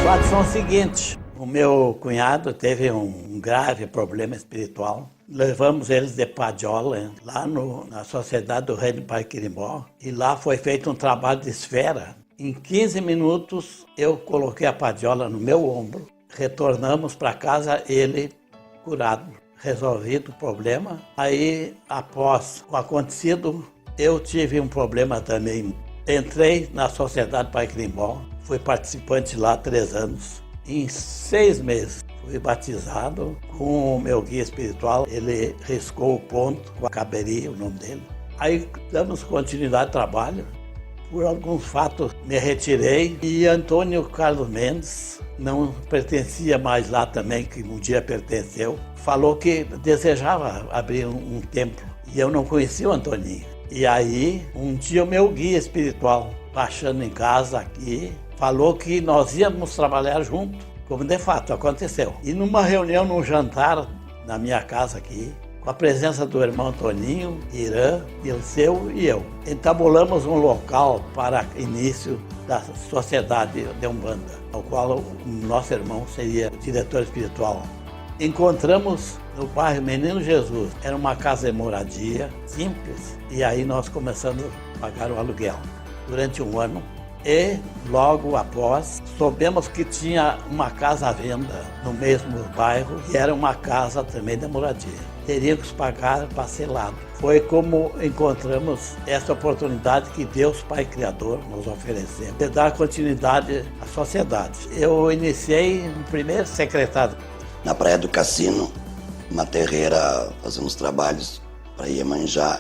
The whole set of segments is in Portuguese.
fatos são os seguintes: o meu cunhado teve um grave problema espiritual. Levamos eles de Padiola, lá na Sociedade do Reino de Paiquerimbó, e lá foi feito um trabalho de esfera. Em 15 minutos eu coloquei a Padiola no meu ombro, retornamos para casa, ele curado, resolvido o problema. Aí, após o acontecido, eu tive um problema também. Entrei na Sociedade Paiquerimbó, fui participante lá há 3 anos. Em 6 meses fui batizado com o meu guia espiritual. Ele riscou o ponto com a caberia, o nome dele. Aí damos continuidade ao trabalho. Por alguns fatos me retirei e Antônio Carlos Mendes, não pertencia mais lá também, que um dia pertenceu, falou que desejava abrir um templo. E eu não conhecia o Antoninho. E aí, um dia o meu guia espiritual, baixando em casa aqui, falou que nós íamos trabalhar junto, como de fato aconteceu. E numa reunião, num jantar na minha casa aqui, com a presença do irmão Toninho, Irã, Ilseu e eu, entabulamos um local para início da Sociedade de Umbanda, ao qual o nosso irmão seria o diretor espiritual. Encontramos no bairro Menino Jesus, era uma casa de moradia simples, e aí nós começamos a pagar o aluguel durante 1 ano. E logo após, soubemos que tinha uma casa à venda no mesmo bairro, e era uma casa também de moradia. Teríamos que pagar parcelado. Foi como encontramos essa oportunidade que Deus Pai Criador nos ofereceu, de dar continuidade à sociedade. Eu iniciei no primeiro secretário. Na Praia do Cassino, uma terreira, fazendo uns trabalhos para Iemanjá.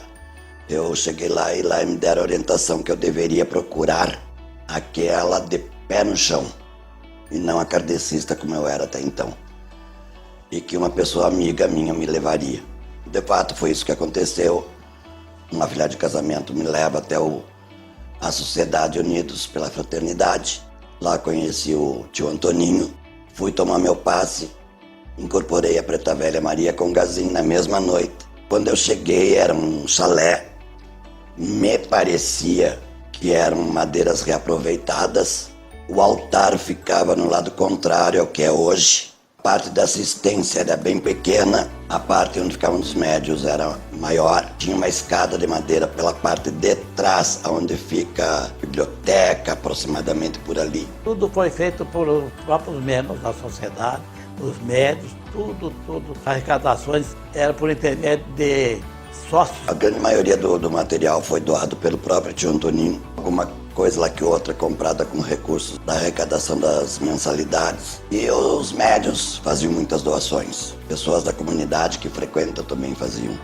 Eu cheguei lá e lá me deram a orientação que eu deveria procurar aquela de pé no chão, e não a kardecista como eu era até então, e que uma pessoa amiga minha me levaria. De fato foi isso que aconteceu. Uma filha de casamento me leva até a Sociedade Unidos pela Fraternidade. Lá conheci o tio Antoninho, fui tomar meu passe, incorporei a Preta Velha Maria com Gazin na mesma noite. Quando eu cheguei era um chalé, me parecia que eram madeiras reaproveitadas. O altar ficava no lado contrário ao que é hoje. A parte da assistência era bem pequena, a parte onde ficavam os médios era maior. Tinha uma escada de madeira pela parte de trás, onde fica a biblioteca, aproximadamente por ali. Tudo foi feito por os próprios membros da sociedade, os médios, tudo. As arrecadações eram por intermédio de sócios. A grande maioria do material foi doado pelo próprio tio Antoninho. Alguma coisa lá que outra comprada com recursos da arrecadação das mensalidades. E os médiuns faziam muitas doações. Pessoas da comunidade que frequentam também faziam.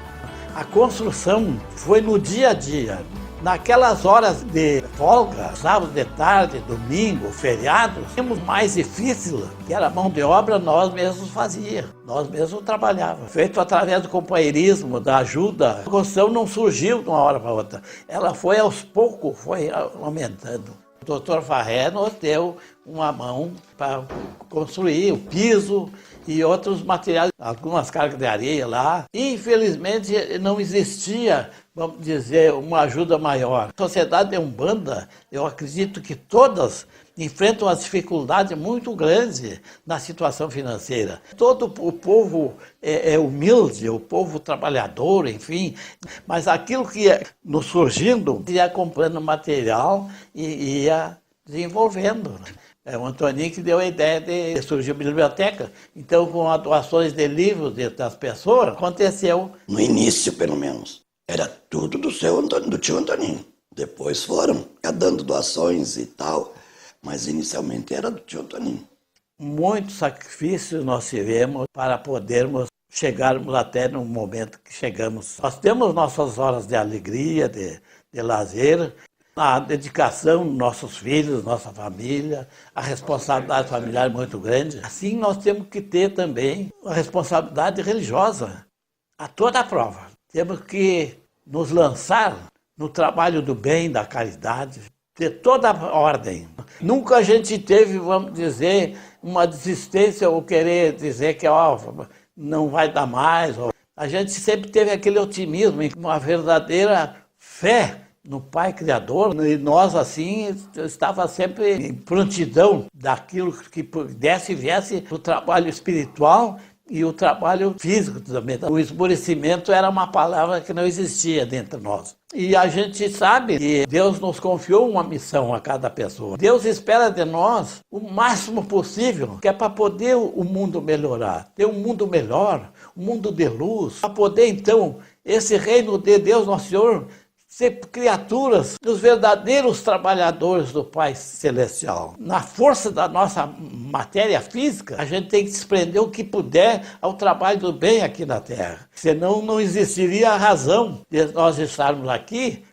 A construção foi no dia a dia. Naquelas horas de folga, sábado de tarde, domingo, feriados, tínhamos mais difícil, que era a mão de obra, nós mesmos fazíamos, nós mesmos trabalhávamos. Feito através do companheirismo, da ajuda. A construção não surgiu de uma hora para outra, ela foi aos poucos, foi aumentando. O Dr. Farré nos deu uma mão para construir o piso e outros materiais, algumas cargas de areia lá. Infelizmente não existia, vamos dizer, uma ajuda maior. A sociedade de Umbanda, eu acredito que todas enfrentam uma dificuldade muito grande na situação financeira. Todo o povo é humilde, o povo trabalhador, enfim, mas aquilo que ia nos surgindo, ia comprando material e ia desenvolvendo. É o Antoninho que deu a ideia de surgir a biblioteca. Então, com as doações de livros das pessoas, aconteceu. No início, pelo menos, era tudo do tio Antoninho. Depois foram dando doações e tal, mas inicialmente era do tio Antoninho. Muitos sacrifícios nós tivemos para podermos chegarmos até no momento que chegamos. Nós temos nossas horas de alegria, de lazer, a dedicação dos nossos filhos, nossa família, a responsabilidade familiar é muito grande. Assim, nós temos que ter também a responsabilidade religiosa a toda a prova. Temos que nos lançar no trabalho do bem, da caridade, de toda a ordem. Nunca a gente teve, vamos dizer, uma desistência ou querer dizer que não vai dar mais. A gente sempre teve aquele otimismo, uma verdadeira fé no Pai Criador, e nós, assim, estava sempre em prontidão daquilo que pudesse e viesse o trabalho espiritual e o trabalho físico também. O esmorecimento era uma palavra que não existia dentro de nós. E a gente sabe que Deus nos confiou uma missão a cada pessoa. Deus espera de nós o máximo possível, que é para poder o mundo melhorar, ter um mundo melhor, um mundo de luz, para poder, então, esse reino de Deus, nosso Senhor, ser criaturas dos verdadeiros trabalhadores do Pai Celestial. Na força da nossa matéria física, a gente tem que desprender o que puder ao trabalho do bem aqui na Terra. Senão não existiria a razão de nós estarmos aqui,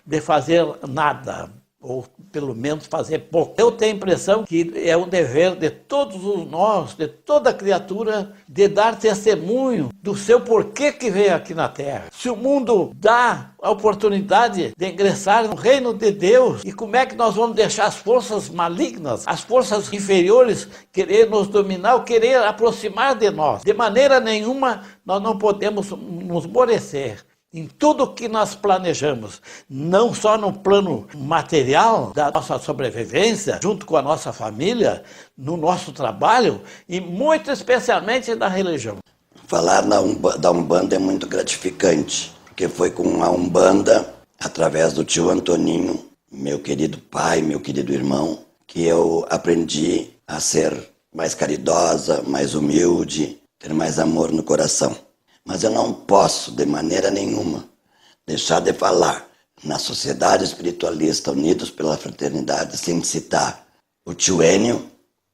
de fazer nada, ou pelo menos fazer pouco. Eu tenho a impressão que é um dever de todos nós, de toda criatura, de dar testemunho do seu porquê que veio aqui na Terra. Se o mundo dá a oportunidade de ingressar no reino de Deus, e como é que nós vamos deixar as forças malignas, as forças inferiores, querer nos dominar ou querer aproximar de nós? De maneira nenhuma nós não podemos nos esmorecer em tudo que nós planejamos, não só no plano material da nossa sobrevivência, junto com a nossa família, no nosso trabalho e muito especialmente na religião. Falar da Umbanda é muito gratificante, porque foi com a Umbanda, através do tio Antoninho, meu querido pai, meu querido irmão, que eu aprendi a ser mais caridosa, mais humilde, ter mais amor no coração. Mas eu não posso, de maneira nenhuma, deixar de falar na Sociedade Espiritualista Unidos pela Fraternidade sem citar o tio Enio,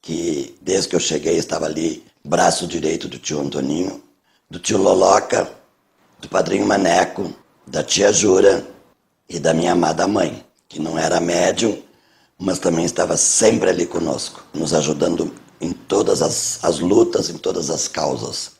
que desde que eu cheguei estava ali, braço direito do tio Antoninho, do tio Loloca, do padrinho Maneco, da tia Jura e da minha amada mãe, que não era médium, mas também estava sempre ali conosco, nos ajudando em todas as lutas, em todas as causas.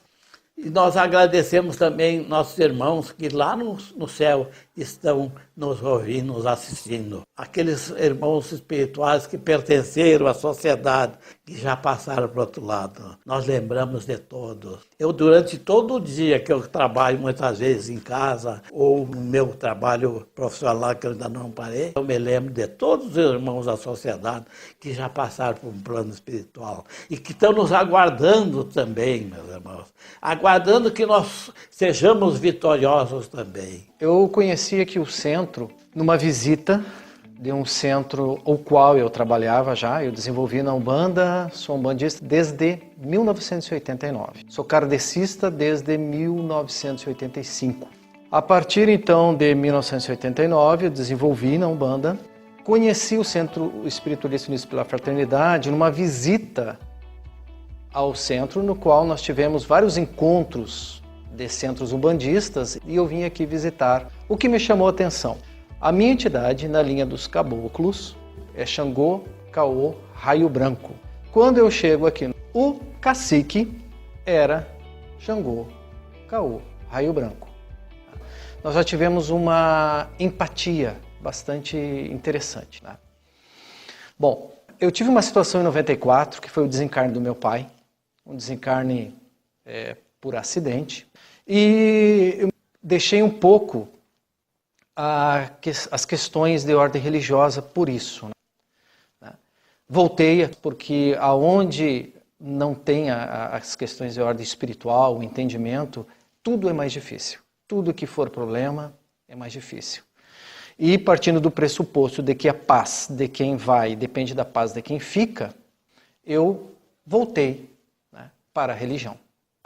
E nós agradecemos também nossos irmãos que lá no céu estão nos ouvindo, nos assistindo. Aqueles irmãos espirituais que pertenceram à sociedade, que já passaram para o outro lado. Nós lembramos de todos. Eu, durante todo o dia que eu trabalho, muitas vezes em casa, ou no meu trabalho profissional, que eu ainda não parei, eu me lembro de todos os irmãos da sociedade que já passaram por um plano espiritual e que estão nos aguardando também, meus irmãos. Aguardando que nós sejamos vitoriosos também. Eu conheci aqui o centro numa visita de um centro ao qual eu trabalhava já. Eu desenvolvi na Umbanda, sou umbandista desde 1989. Sou kardecista desde 1985. A partir então de 1989, eu desenvolvi na Umbanda. Conheci o Centro Espiritualista Unidos pela Fraternidade numa visita ao centro, no qual nós tivemos vários encontros de centros umbandistas e eu vim aqui visitar. O que me chamou a atenção? A minha entidade, na linha dos caboclos, é Xangô, Caô, Raio Branco. Quando eu chego aqui, o cacique era Xangô, Caô, Raio Branco. Nós já tivemos uma empatia bastante interessante, né? Bom, eu tive uma situação em 94, que foi o desencarne do meu pai, um desencarne por acidente, e eu deixei um pouco as questões de ordem religiosa por isso, né? Voltei porque aonde não tem as questões de ordem espiritual, o entendimento, tudo é mais difícil. Tudo que for problema é mais difícil. E partindo do pressuposto de que a paz de quem vai depende da paz de quem fica, eu voltei, né, para a religião.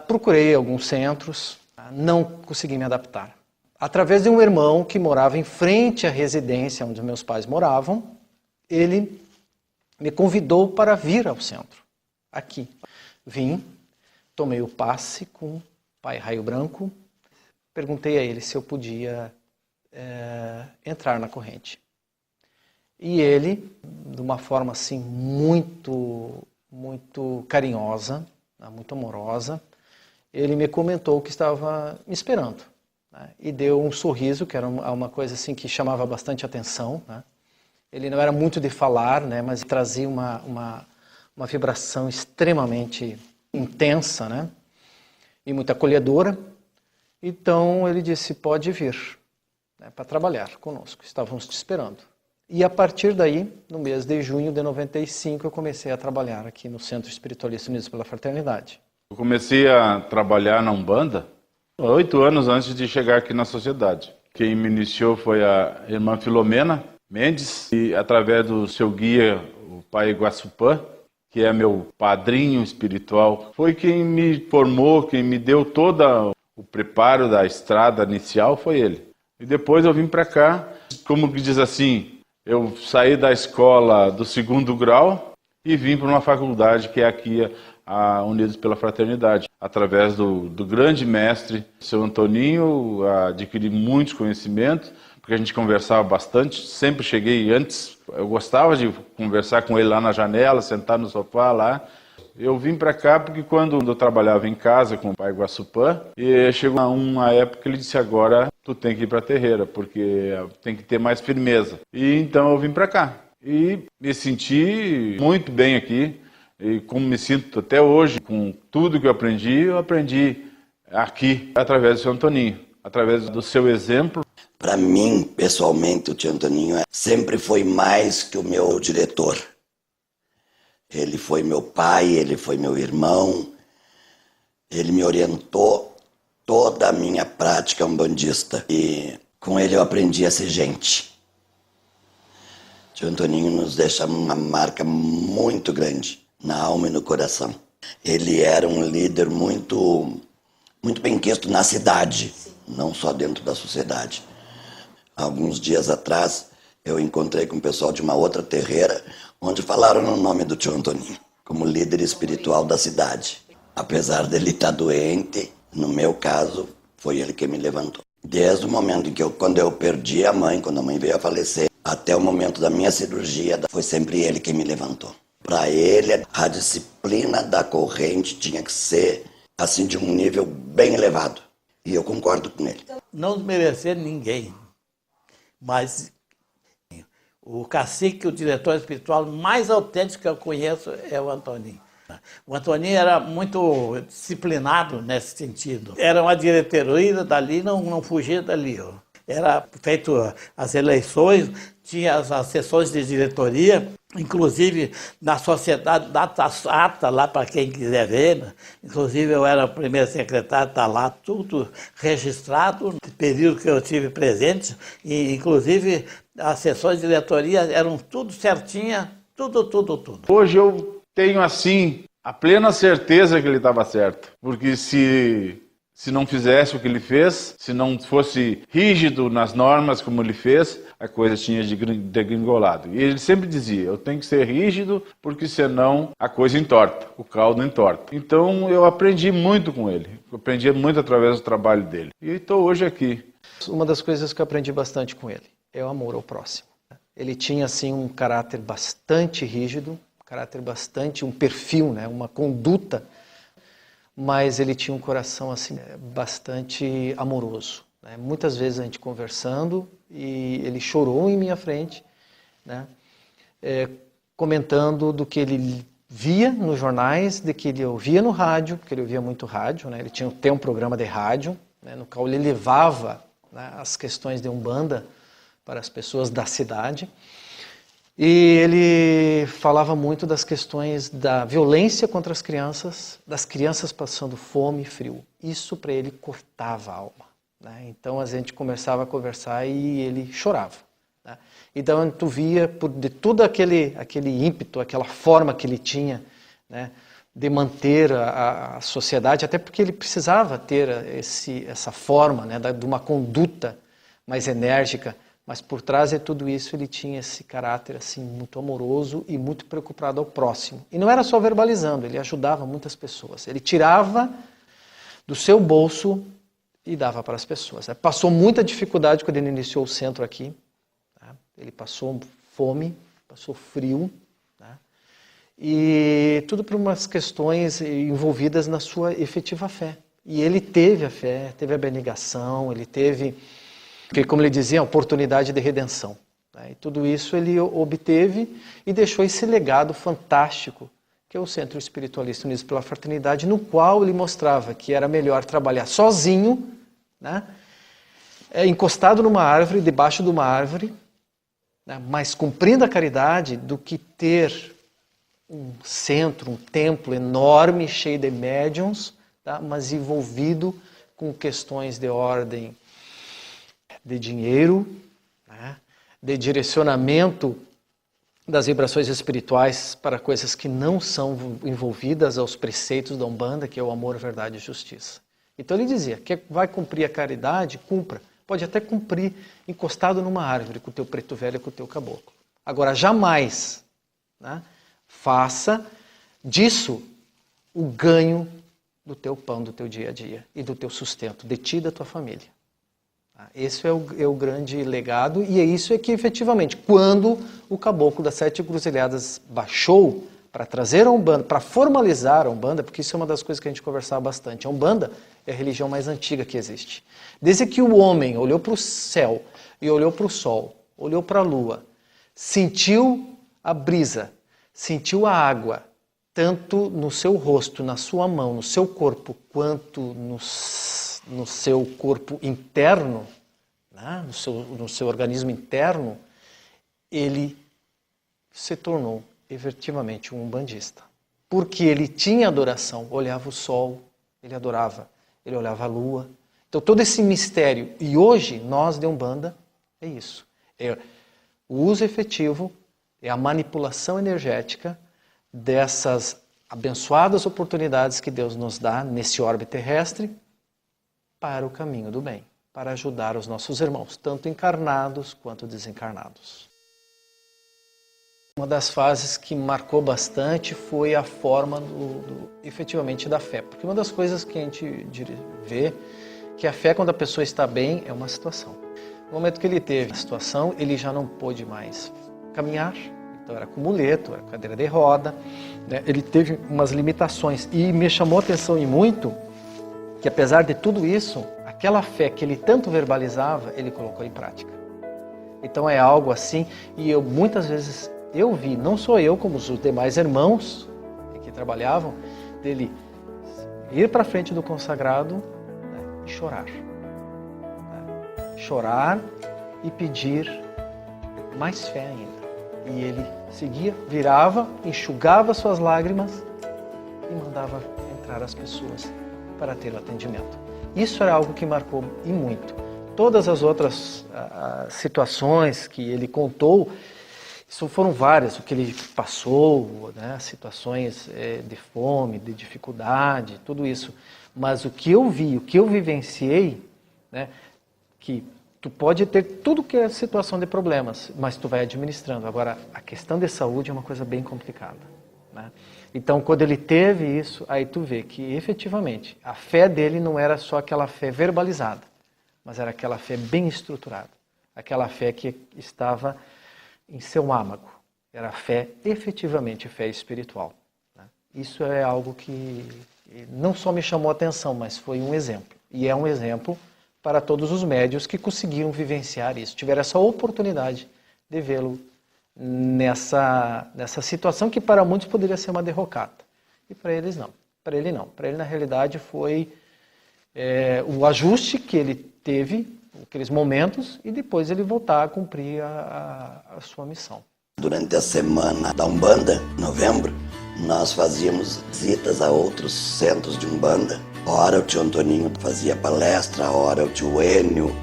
Procurei alguns centros, não consegui me adaptar. Através de um irmão que morava em frente à residência onde meus pais moravam, ele me convidou para vir ao centro, aqui. Vim, tomei o passe com o pai Raio Branco, perguntei a ele se eu podia entrar na corrente. E ele, de uma forma assim muito carinhosa, muito amorosa, ele me comentou que estava me esperando, né? E deu um sorriso, que era uma coisa assim que chamava bastante atenção, né? Ele não era muito de falar, né? Mas trazia uma vibração extremamente intensa, né? E muito acolhedora. Então ele disse, pode vir. né, para trabalhar conosco. Estávamos te esperando. E a partir daí, no mês de junho de 95, eu comecei a trabalhar aqui no Centro Espiritualista Unidos pela Fraternidade. Eu comecei a trabalhar na Umbanda 8 anos antes de chegar aqui na sociedade. Quem me iniciou foi a irmã Filomena Mendes, e através do seu guia, o pai Guaçupã, que é meu padrinho espiritual, foi quem me formou, quem me deu todo o preparo da estrada inicial, foi ele. E depois eu vim para cá, como que diz assim, eu saí da escola do 2º grau e vim para uma faculdade que é aqui a Unidos pela Fraternidade. Através do grande mestre, seu Antoninho, adquiri muitos conhecimentos, porque a gente conversava bastante, sempre cheguei antes, eu gostava de conversar com ele lá na janela, sentar no sofá lá. Eu vim para cá porque quando eu trabalhava em casa com o pai Guaçupã, e chegou uma época que ele disse, agora tu tem que ir para a terreira, porque tem que ter mais firmeza. E então eu vim para cá. E me senti muito bem aqui, e como me sinto até hoje, com tudo que eu aprendi aqui, através do seu Antoninho, através do seu exemplo. Para mim, pessoalmente, o tio Antoninho sempre foi mais que o meu diretor. Ele foi meu pai, ele foi meu irmão, ele me orientou toda a minha prática umbandista. E com ele eu aprendi a ser gente. O tio Antoninho nos deixa uma marca muito grande na alma e no coração. Ele era um líder muito bem quisto na cidade, não só dentro da sociedade. Alguns dias atrás, eu encontrei com o pessoal de uma outra terreira, onde falaram no nome do tio Antoninho, como líder espiritual da cidade. Apesar dele estar doente, no meu caso, foi ele que me levantou. Desde o momento em que quando eu perdi a mãe, quando a mãe veio a falecer, até o momento da minha cirurgia, foi sempre ele que me levantou. Para ele, a disciplina da corrente tinha que ser assim de um nível bem elevado. E eu concordo com ele. Não desmerecer ninguém, mas o cacique, o diretor espiritual mais autêntico que eu conheço é o Antoninho. O Antoninho era muito disciplinado nesse sentido. Era uma diretoria dali, não fugia dali. Era feito as eleições, tinha as sessões de diretoria, inclusive na sociedade data ata lá para quem quiser ver, né? Inclusive eu era o primeiro secretário, está lá tudo registrado, no período que eu tive presente, e inclusive as sessões de diretoria eram tudo certinha, tudo. Hoje eu tenho assim a plena certeza que ele estava certo, porque se não fizesse o que ele fez, se não fosse rígido nas normas como ele fez, a coisa tinha degringolado. E ele sempre dizia, eu tenho que ser rígido, porque senão a coisa entorta, o caldo entorta. Então eu aprendi muito com ele, aprendi muito através do trabalho dele. E estou hoje aqui. Uma das coisas que eu aprendi bastante com ele é o amor ao próximo. Ele tinha assim um caráter bastante rígido, um perfil, né, uma conduta, mas ele tinha um coração assim bastante amoroso, né? Muitas vezes a gente conversando e ele chorou em minha frente, né? Comentando do que ele via nos jornais, de que ele ouvia no rádio, porque ele ouvia muito rádio, né? Ele tinha um programa de rádio, né, no qual ele levava, né, as questões de Umbanda para as pessoas da cidade. E ele falava muito das questões da violência contra as crianças, das crianças passando fome e frio. Isso para ele cortava a alma, né? Então a gente começava a conversar e ele chorava, né? Então tu via de todo aquele ímpeto, aquela forma que ele tinha, né, de manter a sociedade, até porque ele precisava ter essa forma, né, de uma conduta mais enérgica. Mas por trás de tudo isso ele tinha esse caráter assim muito amoroso e muito preocupado ao próximo. E não era só verbalizando, ele ajudava muitas pessoas. Ele tirava do seu bolso e dava para as pessoas. Passou muita dificuldade quando ele iniciou o centro aqui. Ele passou fome, passou frio, né? E tudo por umas questões envolvidas na sua efetiva fé. E ele teve a fé, teve a abnegação, ele teve... Porque, como ele dizia, a oportunidade de redenção, né? E tudo isso ele obteve e deixou esse legado fantástico, que é o Centro Espiritualista Unidos pela Fraternidade, no qual ele mostrava que era melhor trabalhar sozinho, né, encostado numa árvore, debaixo de uma árvore, né, mas cumprindo a caridade, do que ter um centro, um templo enorme, cheio de médiuns, tá, mas envolvido com questões de ordem de dinheiro, né, de direcionamento das vibrações espirituais para coisas que não são envolvidas aos preceitos da Umbanda, que é o amor, verdade e justiça. Então ele dizia, que vai cumprir a caridade, cumpra. Pode até cumprir encostado numa árvore, com o teu preto velho e com o teu caboclo. Agora, jamais, né, faça disso o ganho do teu pão, do teu dia a dia e do teu sustento, de ti e da tua família. Esse é o grande legado, e é isso que efetivamente, quando o caboclo das 7 Encruzilhadas baixou para trazer a Umbanda, para formalizar a Umbanda, porque isso é uma das coisas que a gente conversava bastante, a Umbanda é a religião mais antiga que existe. Desde que o homem olhou para o céu e olhou para o sol, olhou para a lua, sentiu a brisa, sentiu a água, tanto no seu rosto, na sua mão, no seu corpo, quanto no seu corpo interno, né, no seu organismo interno, ele se tornou efetivamente um umbandista. Porque ele tinha adoração, olhava o sol, ele adorava, ele olhava a lua. Então todo esse mistério, e hoje nós de Umbanda, é isso. É o uso efetivo, é a manipulação energética dessas abençoadas oportunidades que Deus nos dá nesse orbe terrestre para o caminho do bem, para ajudar os nossos irmãos, tanto encarnados quanto desencarnados. Uma das fases que marcou bastante foi a forma efetivamente da fé, porque uma das coisas que a gente vê que a fé, quando a pessoa está bem, é uma situação. No momento que ele teve a situação, ele já não pôde mais caminhar, então era com muleto, era cadeira de roda, né? Ele teve umas limitações, e me chamou a atenção e muito que, apesar de tudo isso, aquela fé que ele tanto verbalizava, ele colocou em prática. Então é algo assim, e muitas vezes eu vi, não só eu, como os demais irmãos que trabalhavam, dele ir para frente do consagrado, né, e chorar. Né? Chorar e pedir mais fé ainda. E ele seguia, virava, enxugava suas lágrimas e mandava entrar as pessoas para ter o atendimento. Isso era algo que marcou e muito. Todas as outras situações que ele contou, isso foram várias, o que ele passou, né, situações de fome, de dificuldade, tudo isso. Mas o que eu vi, o que eu vivenciei, né, que tu pode ter tudo que é situação de problemas, mas tu vai administrando. Agora, a questão de saúde é uma coisa bem complicada, né? Então, quando ele teve isso, aí tu vê que, efetivamente, a fé dele não era só aquela fé verbalizada, mas era aquela fé bem estruturada, aquela fé que estava em seu âmago. Era a fé, efetivamente, fé espiritual, né? Isso é algo que não só me chamou a atenção, mas foi um exemplo. E é um exemplo para todos os médiuns que conseguiram vivenciar isso, tiveram essa oportunidade de vê-lo nessa situação que para muitos poderia ser uma derrocada. E para eles não. Para ele não. Para ele, na realidade, foi o ajuste que ele teve, aqueles momentos, e depois ele voltar a cumprir a sua missão. Durante a semana da Umbanda, em novembro, nós fazíamos visitas a outros centros de Umbanda. Ora o tio Antoninho fazia palestra, ora o tio Enio,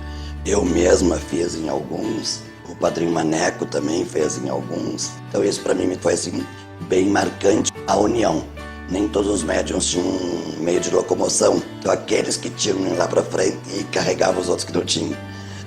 eu mesma fiz em alguns, o padrinho Maneco também fez em alguns. Então isso para mim foi assim, bem marcante, a união. Nem todos os médiuns tinham um meio de locomoção, então aqueles que tinham iam lá para frente e carregavam os outros que não tinham.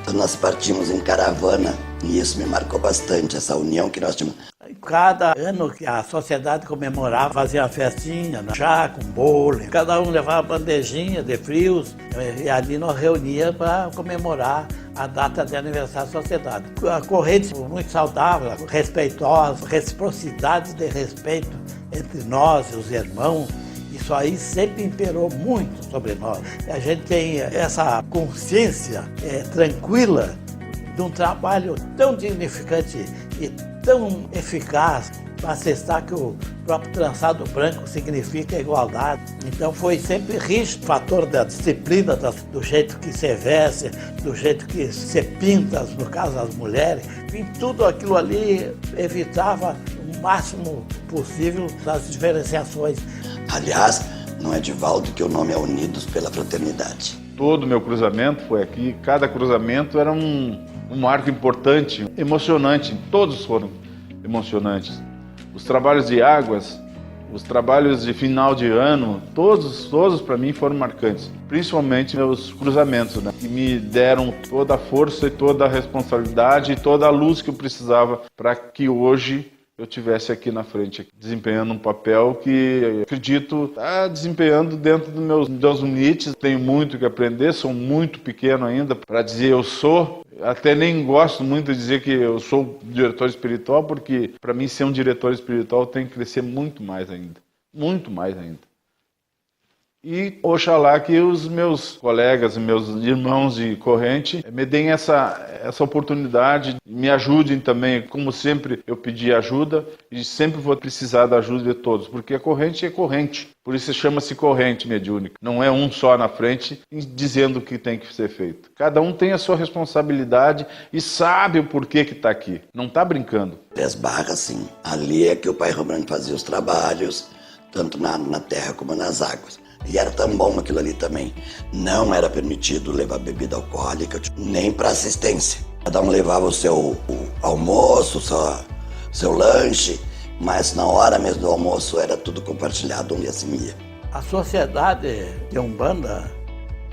Então nós partimos em caravana e isso me marcou bastante, essa união que nós tínhamos. Cada ano que a sociedade comemorava, fazia uma festinha, chá com bolo, cada um levava bandejinha de frios, e ali nós reuníamos para comemorar a data de aniversário da sociedade. A corrente muito saudável, respeitosa, reciprocidade de respeito entre nós e os irmãos, isso aí sempre imperou muito sobre nós. A gente tem essa consciência tranquila de um trabalho tão dignificante e tão eficaz para acessar que o próprio trançado branco significa igualdade. Então foi sempre rígido o fator da disciplina, do jeito que se veste, do jeito que se pinta, no caso as mulheres. Enfim, tudo aquilo ali evitava o máximo possível das diferenciações. Aliás, no Edivaldo que o nome é Unidos pela Fraternidade. Todo o meu cruzamento foi aqui, cada cruzamento era um marco importante, emocionante, todos foram emocionantes. Os trabalhos de águas, os trabalhos de final de ano, todos para mim foram marcantes. Principalmente meus cruzamentos, né? Que me deram toda a força e toda a responsabilidade e toda a luz que eu precisava para que hoje eu estivesse aqui na frente, desempenhando um papel que eu acredito está desempenhando dentro dos meus limites. Tenho muito que aprender, sou muito pequeno ainda para dizer eu sou. Até nem gosto muito de dizer que eu sou diretor espiritual, porque para mim ser um diretor espiritual tem que crescer muito mais ainda. Muito mais ainda. E oxalá que os meus colegas, meus irmãos de corrente me deem essa oportunidade, me ajudem também, como sempre eu pedi ajuda e sempre vou precisar da ajuda de todos, porque a corrente é corrente, por isso chama-se corrente mediúnica. Não é um só na frente dizendo o que tem que ser feito. Cada um tem a sua responsabilidade e sabe o porquê que está aqui, não está brincando. Três Barras, sim. Ali é que o Pai Romano fazia os trabalhos, tanto na terra como nas águas. E era tão bom aquilo ali também. Não era permitido levar bebida alcoólica, nem para assistência. Cada um levava o seu almoço, seu lanche, mas na hora mesmo do almoço era tudo compartilhado, onde assim ia. A sociedade de Umbanda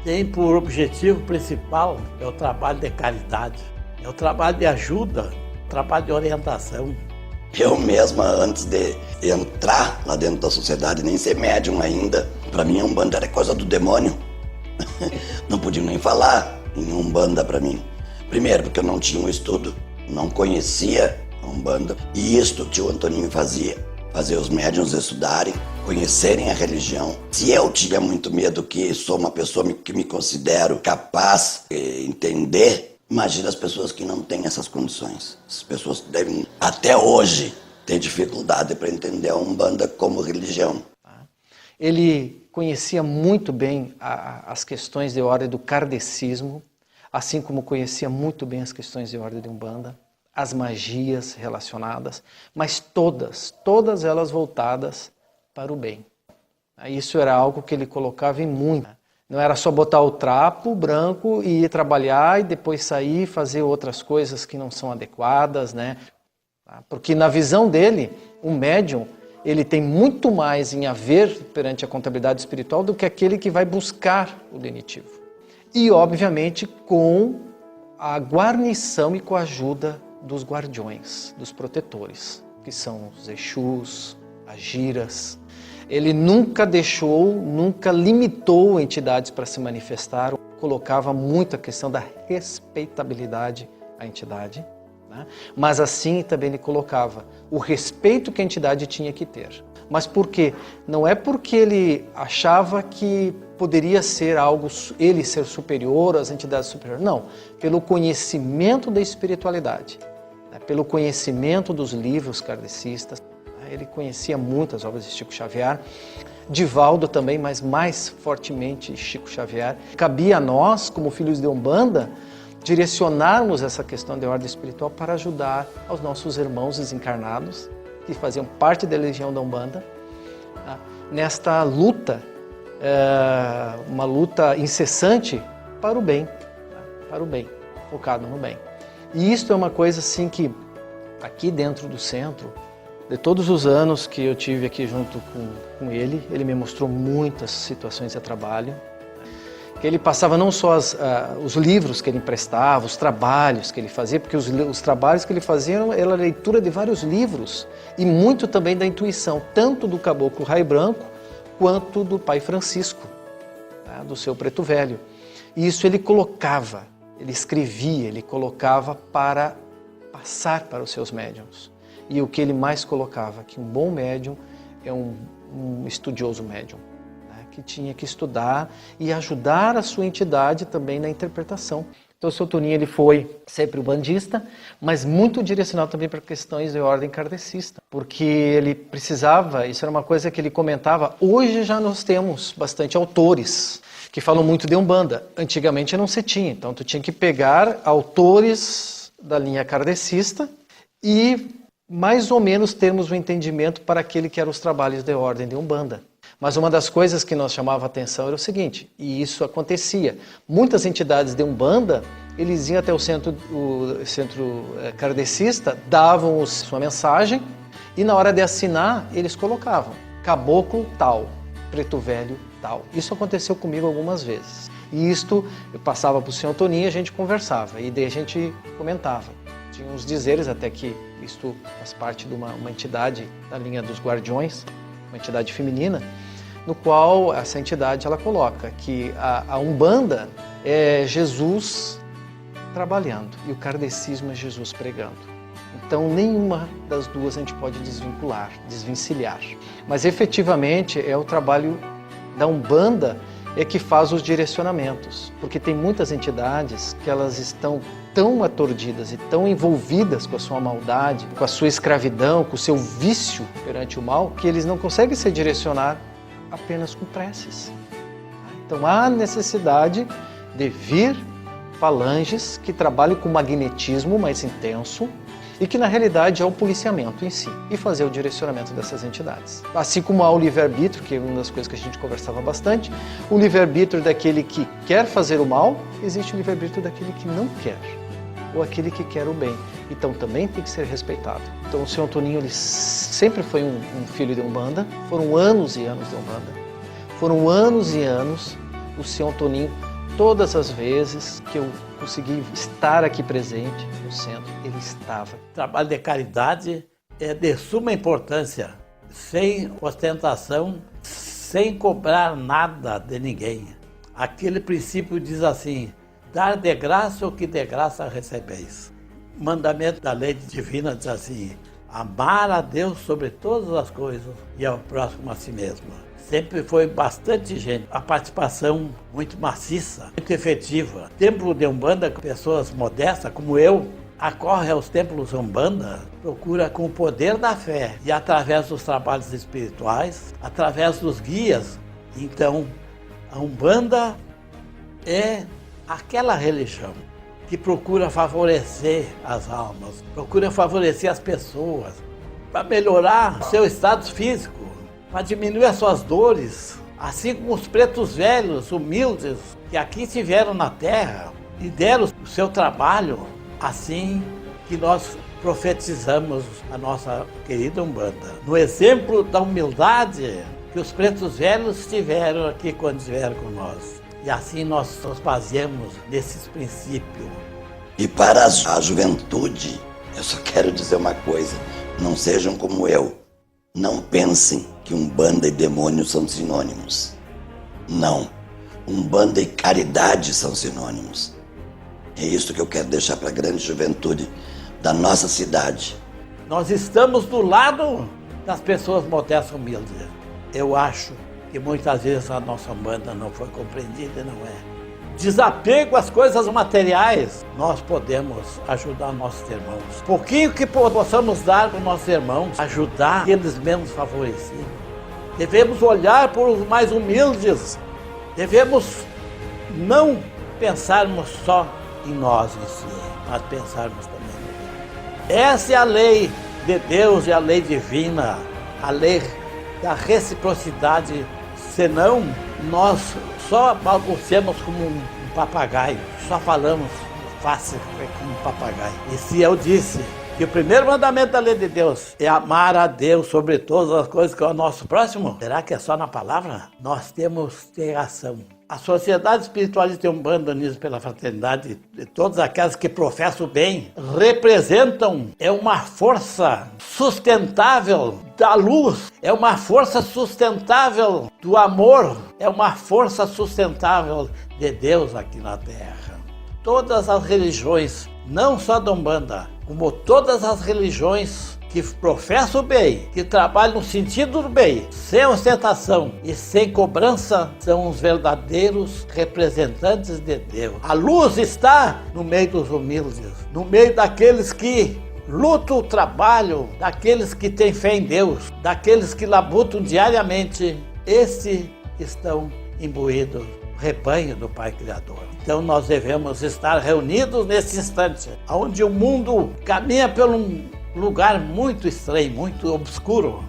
tem por objetivo principal o trabalho de caridade, é o trabalho de ajuda, o trabalho de orientação. Eu mesma, antes de entrar lá dentro da sociedade, nem ser médium ainda, para mim a Umbanda era coisa do demônio. Não podia nem falar em Umbanda para mim. Primeiro, porque eu não tinha um estudo, não conhecia a Umbanda. E isto o tio Antoninho fazia. Fazer os médiuns estudarem, conhecerem a religião. Se eu tinha muito medo, que sou uma pessoa que me considero capaz de entender, imagina as pessoas que não têm essas condições. As pessoas devem, até hoje, ter dificuldade para entender a Umbanda como religião. Ele conhecia muito bem as questões de ordem do kardecismo, assim como conhecia muito bem as questões de ordem de Umbanda, as magias relacionadas, mas todas elas voltadas para o bem. Isso era algo que ele colocava em muito. Não era só botar o trapo branco e ir trabalhar e depois sair e fazer outras coisas que não são adequadas, né? Porque na visão dele, o médium, ele tem muito mais em haver perante a contabilidade espiritual do que aquele que vai buscar o lenitivo. E, obviamente, com a guarnição e com a ajuda dos guardiões, dos protetores, que são os Exus, as Giras. Ele nunca nunca limitou entidades para se manifestar, colocava muito a questão da respeitabilidade à entidade, né? Mas assim também ele colocava o respeito que a entidade tinha que ter. Mas por quê? Não é porque ele achava que poderia ser algo, ele ser superior às entidades superiores, não. Pelo conhecimento da espiritualidade, né? Pelo conhecimento dos livros kardecistas. Ele conhecia muitas obras de Chico Xavier, Divaldo também, mas mais fortemente Chico Xavier. Cabia a nós, como filhos de Umbanda, direcionarmos essa questão de ordem espiritual para ajudar aos nossos irmãos desencarnados, que faziam parte da legião da Umbanda, nesta luta, uma luta incessante para o bem, focado no bem. E isto é uma coisa assim que, aqui dentro do centro, de todos os anos que eu tive aqui junto com ele, ele me mostrou muitas situações de trabalho. Que ele passava não só os livros que ele emprestava, os trabalhos que ele fazia, porque os trabalhos que ele fazia era a leitura de vários livros e muito também da intuição, tanto do Caboclo Raio Branco quanto do Pai Francisco, tá? Do seu Preto Velho. E isso ele colocava, ele escrevia, ele colocava para passar para os seus médiuns. E o que ele mais colocava, que um bom médium é um estudioso médium, né? Que tinha que estudar e ajudar a sua entidade também na interpretação. Então o seu Toninho ele foi sempre umbandista, mas muito direcionado também para questões de ordem kardecista, porque ele precisava, isso era uma coisa que ele comentava, hoje já nós temos bastante autores que falam muito de Umbanda. Antigamente não se tinha, então tu tinha que pegar autores da linha kardecista e mais ou menos termos um entendimento para aquele que eram os trabalhos de ordem de Umbanda. Mas uma das coisas que nos chamava a atenção era o seguinte, e isso acontecia, muitas entidades de Umbanda, eles iam até o centro kardecista, davam sua mensagem e na hora de assinar eles colocavam caboclo tal, preto velho tal. Isso aconteceu comigo algumas vezes. E isto eu passava para o senhor Toninho e a gente conversava, e daí a gente comentava. Tinha uns dizeres até que isto faz parte de uma entidade da linha dos guardiões, uma entidade feminina, no qual essa entidade ela coloca que a Umbanda é Jesus trabalhando e o kardecismo é Jesus pregando. Então nenhuma das duas a gente pode desvincular, desvencilhar. Mas efetivamente é o trabalho da Umbanda é que faz os direcionamentos, porque tem muitas entidades que elas estão tão atordidas e tão envolvidas com a sua maldade, com a sua escravidão, com o seu vício perante o mal, que eles não conseguem se direcionar apenas com preces. Então há necessidade de vir falanges que trabalhem com magnetismo mais intenso e que na realidade é o policiamento em si e fazer o direcionamento dessas entidades. Assim como há o livre-arbítrio, que é uma das coisas que a gente conversava bastante, o livre-arbítrio daquele que quer fazer o mal, existe o livre-arbítrio daquele que não quer, ou aquele que quer o bem. Então também tem que ser respeitado. Então o senhor Toninho ele sempre foi um filho de Umbanda, foram anos e anos de Umbanda, foram anos e anos o senhor Toninho, todas as vezes que eu consegui estar aqui presente no centro, ele estava. O trabalho de caridade é de suma importância, sem ostentação, sem cobrar nada de ninguém. Aquele princípio diz assim, dar de graça o que de graça recebeis. O mandamento da lei divina diz assim, amar a Deus sobre todas as coisas e ao próximo a si mesmo. Sempre foi bastante gente, a participação muito maciça, muito efetiva. Templo de Umbanda, pessoas modestas como eu, acorre aos templos Umbanda, procura com o poder da fé e através dos trabalhos espirituais, através dos guias. Então, a Umbanda é aquela religião que procura favorecer as almas, procura favorecer as pessoas, para melhorar o seu estado físico, para diminuir as suas dores, assim como os pretos velhos, humildes, que aqui estiveram na terra e deram o seu trabalho, assim que nós profetizamos a nossa querida Umbanda. No exemplo da humildade que os pretos velhos tiveram aqui quando estiveram com nós. E assim nós nos baseamos nesses princípios. E para a juventude, eu só quero dizer uma coisa, não sejam como eu. Não pensem que Umbanda e demônio são sinônimos. Não. Umbanda e caridade são sinônimos. É isso que eu quero deixar para a grande juventude da nossa cidade. Nós estamos do lado das pessoas modestas e humildes. Eu acho que muitas vezes a nossa Umbanda não foi compreendida e não é. Desapego às coisas materiais, nós podemos ajudar nossos irmãos. Pouquinho que possamos dar para os nossos irmãos, ajudar eles menos favorecidos. Devemos olhar por os mais humildes, devemos não pensarmos só em nós em si, mas pensarmos também no bem. Essa é a lei de Deus e a lei divina, a lei da reciprocidade, senão nós só balbuciamos como um papagaio, só falamos fácil como um papagaio. E se eu disse que o primeiro mandamento da lei de Deus é amar a Deus sobre todas as coisas que é o nosso próximo, será que é só na palavra? Nós temos que ter ação. A Sociedade Espiritualista de Umbanda Unidos pela Fraternidade, de todas aquelas que professam o bem, representam uma força sustentável da luz, é uma força sustentável do amor, é uma força sustentável de Deus aqui na Terra. Todas as religiões, não só da Umbanda, como todas as religiões que professam o bem, que trabalham no sentido do bem, sem ostentação e sem cobrança, são os verdadeiros representantes de Deus. A luz está no meio dos humildes, no meio daqueles que lutam, trabalham, daqueles que têm fé em Deus, daqueles que labutam diariamente. Esses estão imbuídos no rebanho do Pai Criador. Então nós devemos estar reunidos nesse instante, onde o mundo caminha por um lugar muito estranho, muito obscuro.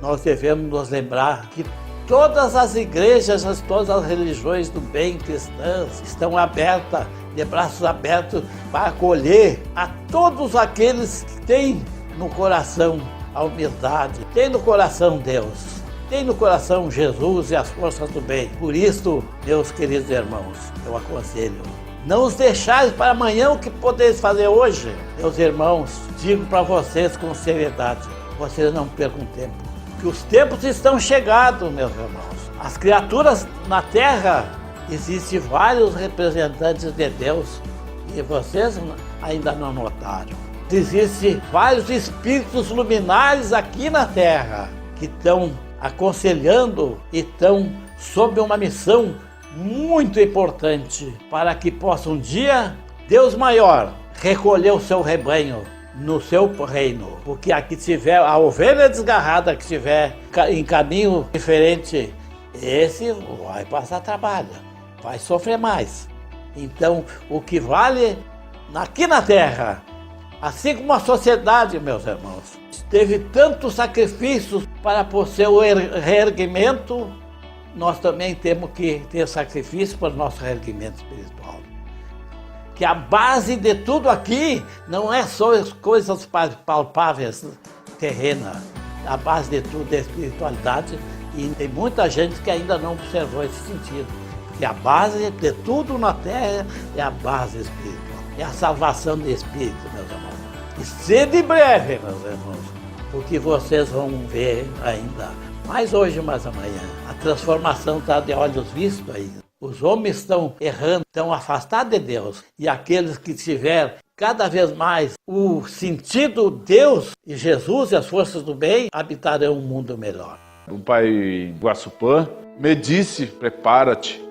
Nós devemos nos lembrar que todas as igrejas, todas as religiões do bem cristãs estão abertas, de braços abertos, para acolher a todos aqueles que têm no coração a humildade, têm no coração Deus, têm no coração Jesus e as forças do bem. Por isso, meus queridos irmãos, eu aconselho, não os deixais para amanhã o que podeis fazer hoje. Meus irmãos, digo para vocês com seriedade, vocês não percam tempo, que os tempos estão chegados, meus irmãos. As criaturas na terra, existem vários representantes de Deus e vocês ainda não notaram. Existem vários espíritos luminares aqui na terra que estão aconselhando e estão sob uma missão muito importante para que possa um dia Deus maior recolher o seu rebanho no seu reino, porque aqui tiver a ovelha desgarrada que estiver em caminho diferente, esse vai passar trabalho, vai sofrer mais. Então, o que vale aqui na terra, assim como a sociedade, meus irmãos, teve tantos sacrifícios para o seu reerguimento, nós também temos que ter sacrifício para o nosso reerguimento espiritual. Que a base de tudo aqui não é só as coisas palpáveis, terrenas. A base de tudo é a espiritualidade e tem muita gente que ainda não observou esse sentido. Que a base de tudo na terra é a base espiritual, é a salvação do espírito, meus irmãos. E cedo e breve, meus irmãos, porque vocês vão ver ainda, mais hoje, mais amanhã, a transformação está de olhos vistos ainda. Os homens estão errando, estão afastados de Deus. E aqueles que tiverem cada vez mais o sentido Deus e Jesus e as forças do bem, habitarão um mundo melhor. O pai Guaçupã me disse, prepara-te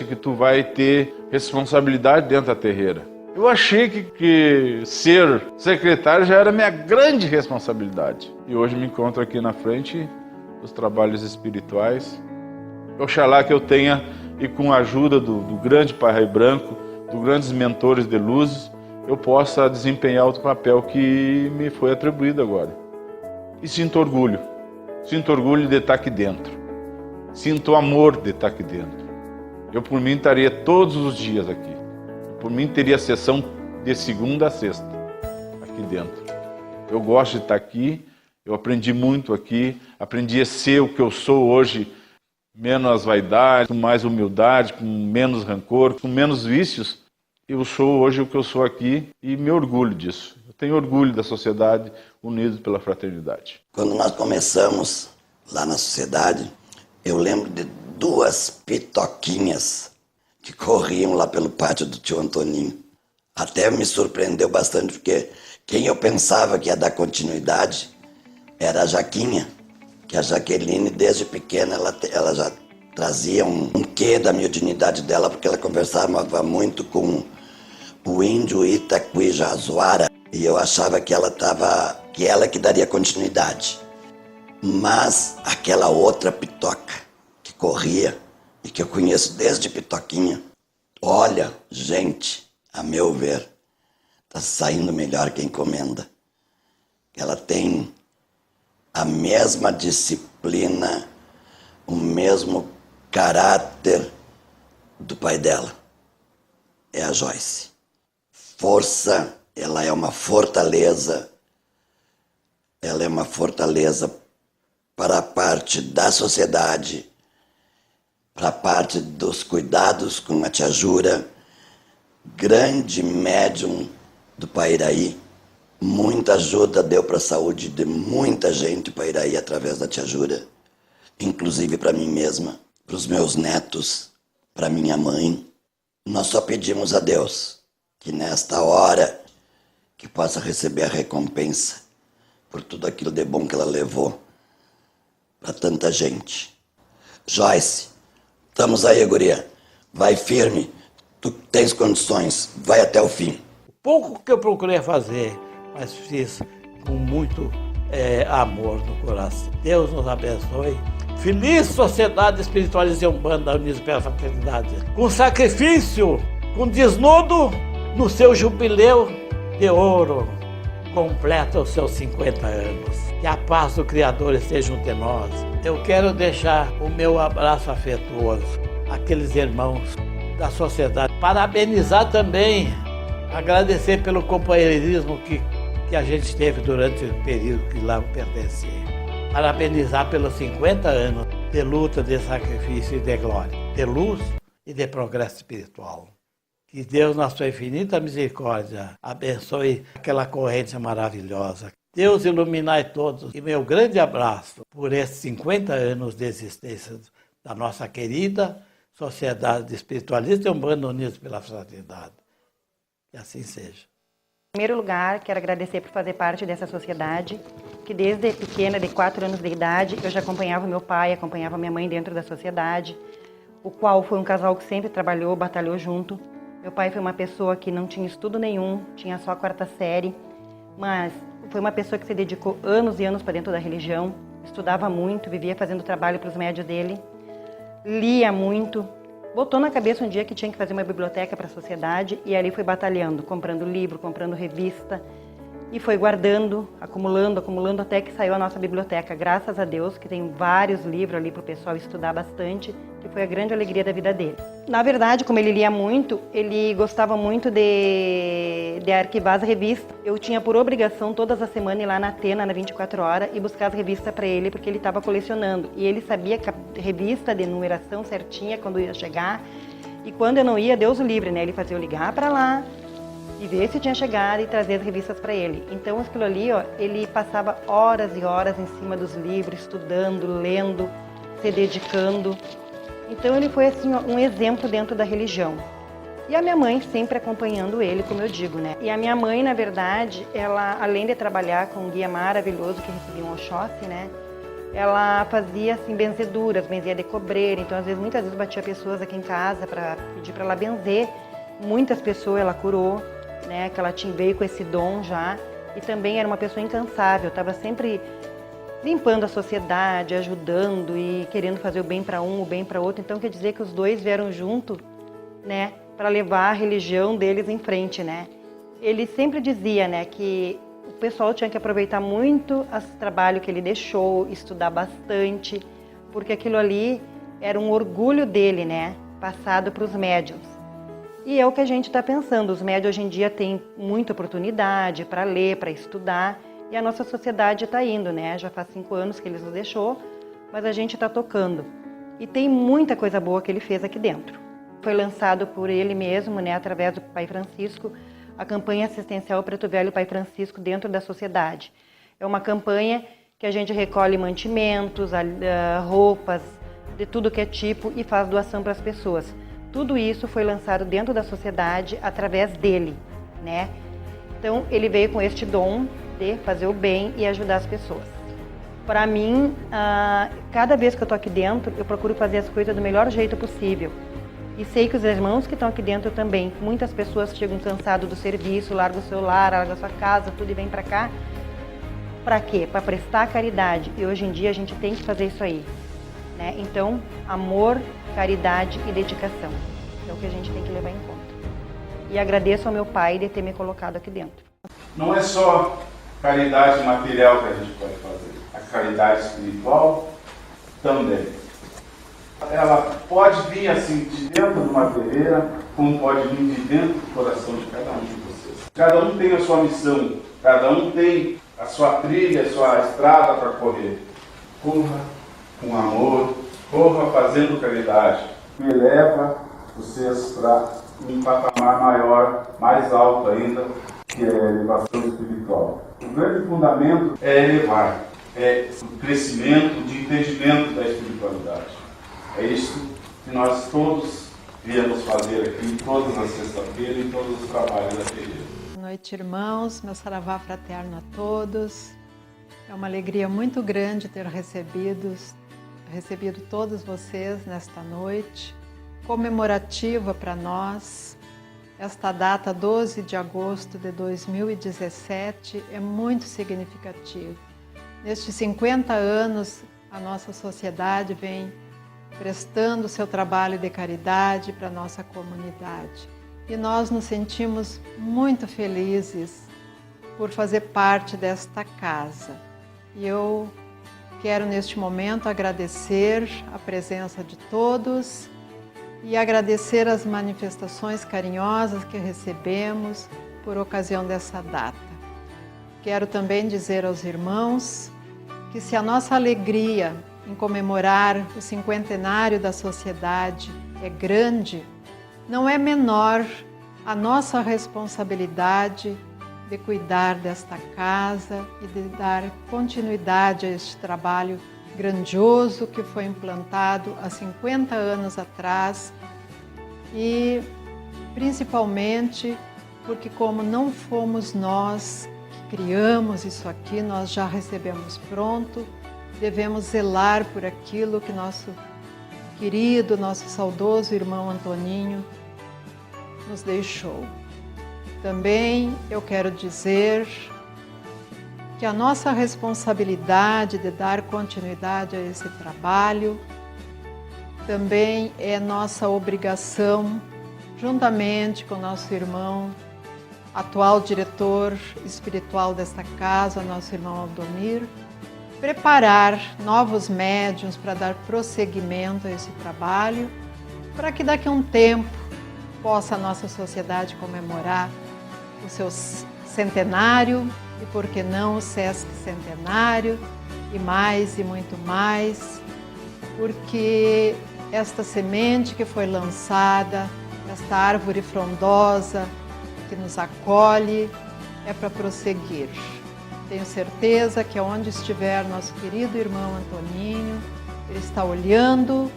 que tu vai ter responsabilidade dentro da terreira. Eu achei que ser secretário já era minha grande responsabilidade. E hoje me encontro aqui na frente dos trabalhos espirituais. Oxalá que eu tenha, e com a ajuda do grande Pai Rai Branco, dos grandes mentores de luzes, eu possa desempenhar o papel que me foi atribuído agora. E sinto orgulho de estar aqui dentro. Sinto amor de estar aqui dentro. Eu, por mim, estaria todos os dias aqui. Por mim, teria sessão de segunda a sexta, aqui dentro. Eu gosto de estar aqui, eu aprendi muito aqui, aprendi a ser o que eu sou hoje, menos vaidade, com mais humildade, com menos rancor, com menos vícios. Eu sou hoje o que eu sou aqui e me orgulho disso. Eu tenho orgulho da sociedade unida pela fraternidade. Quando nós começamos lá na sociedade, eu lembro de 2 pitoquinhas que corriam lá pelo pátio do tio Antoninho. Até me surpreendeu bastante, porque quem eu pensava que ia dar continuidade era a Jaquinha, que a Jaqueline, desde pequena, ela já trazia um quê da mediunidade dela, porque ela conversava muito com o índio Itaquí Jazuara, e eu achava que ela que daria continuidade. Mas aquela outra pitoca que corria, e que eu conheço desde pitoquinha, olha, gente, a meu ver, está saindo melhor que a encomenda. Ela tem a mesma disciplina, o mesmo caráter do pai dela. É a Joyce. Força, ela é uma fortaleza. Ela é uma fortaleza para a parte da sociedade, para a parte dos cuidados com a tia Jura, grande médium do Pairaí. Muita ajuda deu para a saúde de muita gente para Iraí através da tia Jura, inclusive para mim mesma, para os meus netos, para minha mãe. Nós só pedimos a Deus que nesta hora que possa receber a recompensa por tudo aquilo de bom que ela levou para tanta gente. Joyce, estamos aí, guria. Vai firme. Tu tens condições. Vai até o fim. O pouco que eu procurei fazer, mas fiz com muito amor no coração. Deus nos abençoe. Feliz Sociedade Espiritualista e Umbanda Unidos pela Fraternidade. Com sacrifício, com desnudo, no seu jubileu de ouro, completa os seus 50 anos. Que a paz do Criador esteja junto de nós. Eu quero deixar o meu abraço afetuoso àqueles irmãos da sociedade. Parabenizar também, agradecer pelo companheirismo que a gente teve durante o período que lá eu pertencia. Parabenizar pelos 50 anos de luta, de sacrifício e de glória, de luz e de progresso espiritual. Que Deus, na sua infinita misericórdia, abençoe aquela corrente maravilhosa. Deus iluminai todos. E meu grande abraço por esses 50 anos de existência da nossa querida Sociedade Espiritualista e Umbanda Unidos pela Fraternidade. Que assim seja. Em primeiro lugar, quero agradecer por fazer parte dessa sociedade, que desde pequena, de 4 anos de idade, eu já acompanhava meu pai, acompanhava minha mãe dentro da sociedade, o qual foi um casal que sempre trabalhou, batalhou junto. Meu pai foi uma pessoa que não tinha estudo nenhum, tinha só a 4ª série, mas foi uma pessoa que se dedicou anos e anos para dentro da religião, estudava muito, vivia fazendo trabalho para os médios dele, lia muito, botou na cabeça um dia que tinha que fazer uma biblioteca para a sociedade e ali foi batalhando, comprando livro, comprando revista e foi guardando, acumulando até que saiu a nossa biblioteca. Graças a Deus que tem vários livros ali para o pessoal estudar bastante, que foi a grande alegria da vida dele. Na verdade, como ele lia muito, ele gostava muito de arquivar as revistas. Eu tinha por obrigação todas as semanas ir lá na Atena, na 24 horas, e buscar as revistas para ele, porque ele estava colecionando. E ele sabia que a revista de numeração certinha, quando ia chegar, e quando eu não ia, Deus o livre, né? Ele fazia eu ligar para lá e ver se tinha chegado e trazer as revistas para ele. Então, aquilo ali, ó, ele passava horas e horas em cima dos livros, estudando, lendo, se dedicando. Então ele foi assim, um exemplo dentro da religião. E a minha mãe sempre acompanhando ele, como eu digo, né? E a minha mãe, na verdade, ela, além de trabalhar com um guia maravilhoso que recebia um Oxóssi, né? Ela fazia assim benzeduras, benzia de cobreira. Então, muitas vezes batia pessoas aqui em casa para pedir para ela benzer. Muitas pessoas ela curou, né? Que ela veio com esse dom já. E também era uma pessoa incansável, estava sempre limpando a sociedade, ajudando e querendo fazer o bem para um, o bem para outro. Então quer dizer que os dois vieram junto, né, para levar a religião deles em frente, né? Ele sempre dizia, né, que o pessoal tinha que aproveitar muito o trabalho que ele deixou, estudar bastante, porque aquilo ali era um orgulho dele, né, passado para os médiuns. E é o que a gente está pensando. Os médiuns hoje em dia têm muita oportunidade para ler, para estudar. E a nossa sociedade está indo, né? Já faz 5 anos que ele nos deixou, mas a gente está tocando. E tem muita coisa boa que ele fez aqui dentro. Foi lançado por ele mesmo, né, através do Pai Francisco, a campanha assistencial Preto Velho Pai Francisco dentro da sociedade. É uma campanha que a gente recolhe mantimentos, roupas, de tudo que é tipo e faz doação para as pessoas. Tudo isso foi lançado dentro da sociedade através dele, né? Então ele veio com este dom de fazer o bem e ajudar as pessoas. Para mim, cada vez que eu estou aqui dentro, eu procuro fazer as coisas do melhor jeito possível. E sei que os irmãos que estão aqui dentro também, muitas pessoas chegam cansados do serviço, largam o celular, largam a sua casa, tudo e vem para cá. Para quê? Para prestar caridade. E hoje em dia a gente tem que fazer isso aí, né? Então, amor, caridade e dedicação. É o que a gente tem que levar em conta. E agradeço ao meu pai de ter me colocado aqui dentro. Não é só caridade material que a gente pode fazer. A caridade espiritual também. Ela pode vir assim de dentro de uma terreira, como pode vir de dentro do coração de cada um de vocês. Cada um tem a sua missão, cada um tem a sua trilha, a sua estrada para correr. Corra com amor, corra fazendo caridade. Que eleva vocês para um patamar maior, mais alto ainda, que é a elevação espiritual. O grande fundamento é elevar, é o crescimento de entendimento da espiritualidade. É isso que nós todos viemos fazer aqui, todas as sextas-feiras e todos os trabalhos da terreira. Boa noite, irmãos, meu saravá fraterno a todos. É uma alegria muito grande ter recebido todos vocês nesta noite, comemorativa para nós. Esta data, 12 de agosto de 2017, é muito significativa. Nestes 50 anos, a nossa sociedade vem prestando seu trabalho de caridade para a nossa comunidade. E nós nos sentimos muito felizes por fazer parte desta casa. E eu quero, neste momento, agradecer a presença de todos e agradecer as manifestações carinhosas que recebemos por ocasião dessa data. Quero também dizer aos irmãos que se a nossa alegria em comemorar o cinquentenário da sociedade é grande, não é menor a nossa responsabilidade de cuidar desta casa e de dar continuidade a este trabalho grandioso que foi implantado há 50 anos atrás e principalmente porque como não fomos nós que criamos isso aqui, nós já recebemos pronto, devemos zelar por aquilo que nosso querido, nosso saudoso irmão Antoninho nos deixou. Também eu quero dizer que a nossa responsabilidade de dar continuidade a esse trabalho também é nossa obrigação, juntamente com nosso irmão, atual diretor espiritual desta casa, nosso irmão Aldomir, preparar novos médiuns para dar prosseguimento a esse trabalho, para que daqui a um tempo possa a nossa sociedade comemorar o seu centenário e, por que não, o Sesc Centenário e mais e muito mais, porque esta semente que foi lançada, esta árvore frondosa que nos acolhe, é para prosseguir. Tenho certeza que onde estiver nosso querido irmão Antoninho, ele está olhando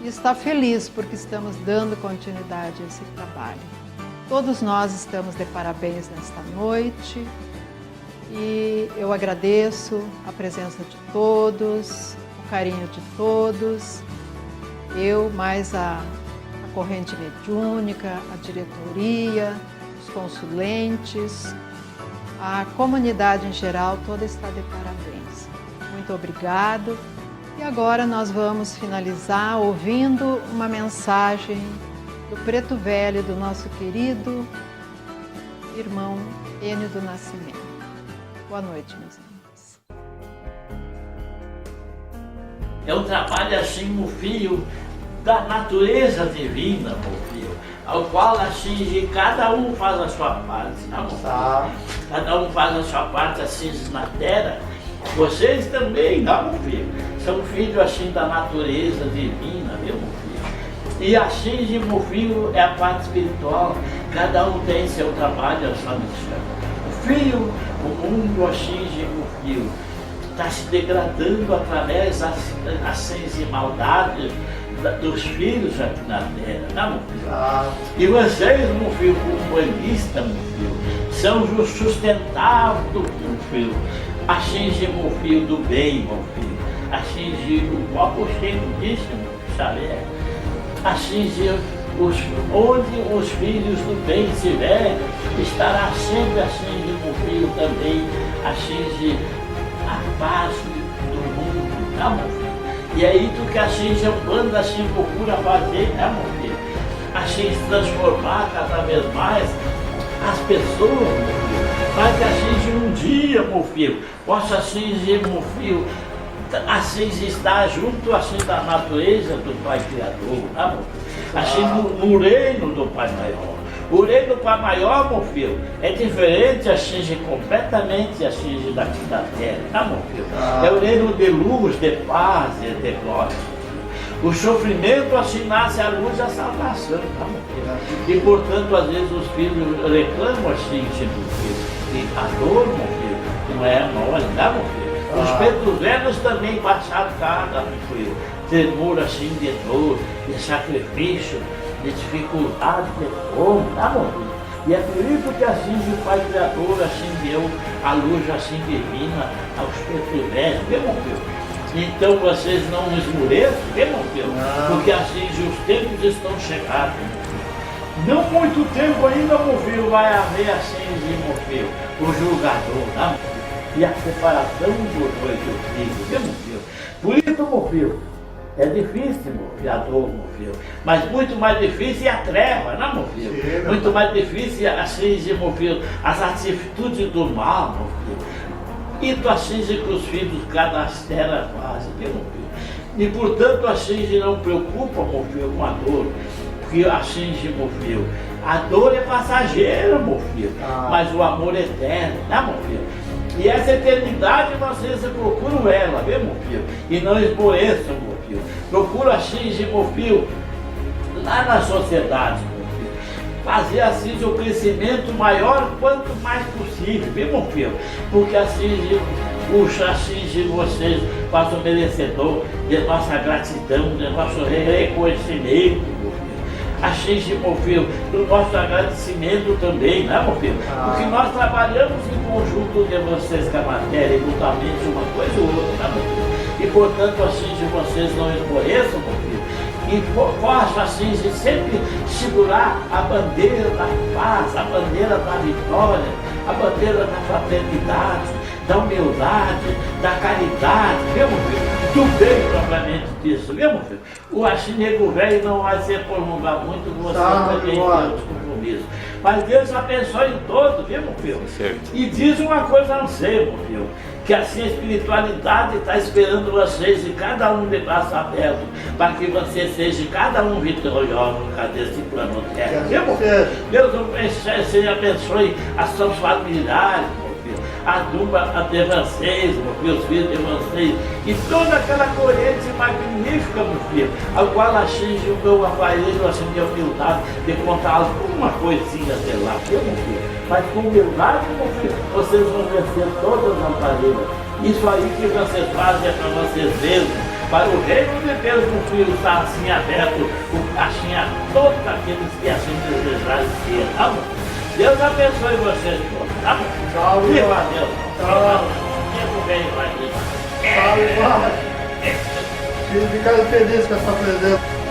e está feliz porque estamos dando continuidade a esse trabalho. Todos nós estamos de parabéns nesta noite e eu agradeço a presença de todos, o carinho de todos, eu mais a corrente mediúnica, a diretoria, os consulentes, a comunidade em geral, toda está de parabéns. Muito obrigado. E agora nós vamos finalizar ouvindo uma mensagem do Preto Velho, do nosso querido irmão Enio do Nascimento. Boa noite, meus irmãos. É um trabalho assim, no fio da natureza divina, meu filho, ao qual assim, cada um faz a sua parte, não? Cada um faz a sua parte assim na terra. Vocês também, não, meu filho? São filhos assim da natureza divina, meu filho? E assim, meu filho, é a parte espiritual. Cada um tem seu trabalho, a sua missão. O filho, o mundo assim, meu filho, está se degradando através das ações e maldades dos filhos aqui na terra, não, meu filho? E vocês, meu filho, como banhistas, meu filho, são os sustentáveis do meu filho. Atinge meu filho do bem, meu filho. Atinge o apostolo disse, meu Xavier. Atinge onde os filhos do bem estiver, estará sempre atinge meu filho também. Atinge a paz do mundo, não, meu filho? E aí tu que atinge o bando assim procura fazer, né, meu filho? Atinge transformar cada vez mais as pessoas, meu filho, para que atinge um dia, meu filho, possa atingir, meu filho, assim estar junto assim da natureza do Pai Criador, tá, meu filho? Assim no reino do Pai Maior. O reino do Pai Maior, meu filho, é diferente, atinge completamente, atinge daqui da terra, tá, meu filho? É o reino de luz, de paz e de glória. O sofrimento assim nasce a luz da salvação, tá, meu filho? E portanto, às vezes os filhos reclamam assim, meu filho, e a dor, meu filho, que não é mole, tá, meu filho? Os pretos velhos também passaram cada, meu filho, temor assim de dor, de sacrifício, de dificuldade, de fome, tá, meu filho? E é por isso que assim o Pai Criador assim deu a luz assim divina aos petruvéis, viu, meu filho? Então vocês não esmoreçam, viu, meu filho? Porque assim os tempos estão chegados. Não muito tempo ainda, meu filho, vai haver assim, meu filho, o julgador, tá? E a separação do noite do filho, viu, meu filho? Por isso, meu filho, é difícil, meu filho, a dor, meu filho, mas muito mais difícil é a treva, não, meu filho? Sim, muito mais difícil é assim, meu filho, as atitudes do mal, meu filho. E tu assim que os filhos cada terra fazem, viu, meu filho? E portanto assim não preocupa, meu filho, com a dor. Porque assim, meu filho, a dor é passageira, meu filho, mas o amor é eterno, né, meu filho? E essa eternidade vocês procuram ela, viu, meu filho? E não esmoreçam, meu filho. Procura assim, meu filho, lá na sociedade, meu filho, fazer assim o crescimento maior quanto mais possível, viu, meu filho? Porque assim, puxa assim, vocês façam merecedor de nossa gratidão, de nosso reconhecimento, assim, meu filho, do nosso agradecimento também, né, meu filho? Porque nós trabalhamos em conjunto de vocês com a matéria, mutuamente uma coisa ou outra, né, meu filho? E, portanto, assim, vocês não esmoreçam, meu filho, e possam, assim, sempre segurar a bandeira da paz, a bandeira da vitória, a bandeira da fraternidade, da humildade, da caridade, viu, meu filho? Do bem propriamente disso, viu, meu filho? O achinego velho não vai se prolongar muito, você também tem os compromissos. Mas Deus abençoe todos, viu, meu filho? Certo. E diz uma coisa a você, meu filho, que assim a espiritualidade está esperando vocês e cada um de braço aberto, para que você seja cada um vitorioso desse plano terra, viu, meu filho? Deus abençoe as suas familiares, a dupla de vocês, meus filhos de vocês, e toda aquela corrente magnífica, meu filho, ao qual atinge o meu aparelho, assim, de humildade, de contar alguma coisinha, sei lá, meu filho. Mas com humildade, meu filho, vocês vão vencer todas as aparelhos. Isso aí que vocês fazem é para vocês mesmos, para o reino de Deus, meu filho, está assim aberto, assim a todos aqueles que assim desejarem ser, tá bom? Deus abençoe vocês todos, tá bom? Salve, viva a Deus! salve! Tempo bem, vai. Salve, Fico feliz com essa presença.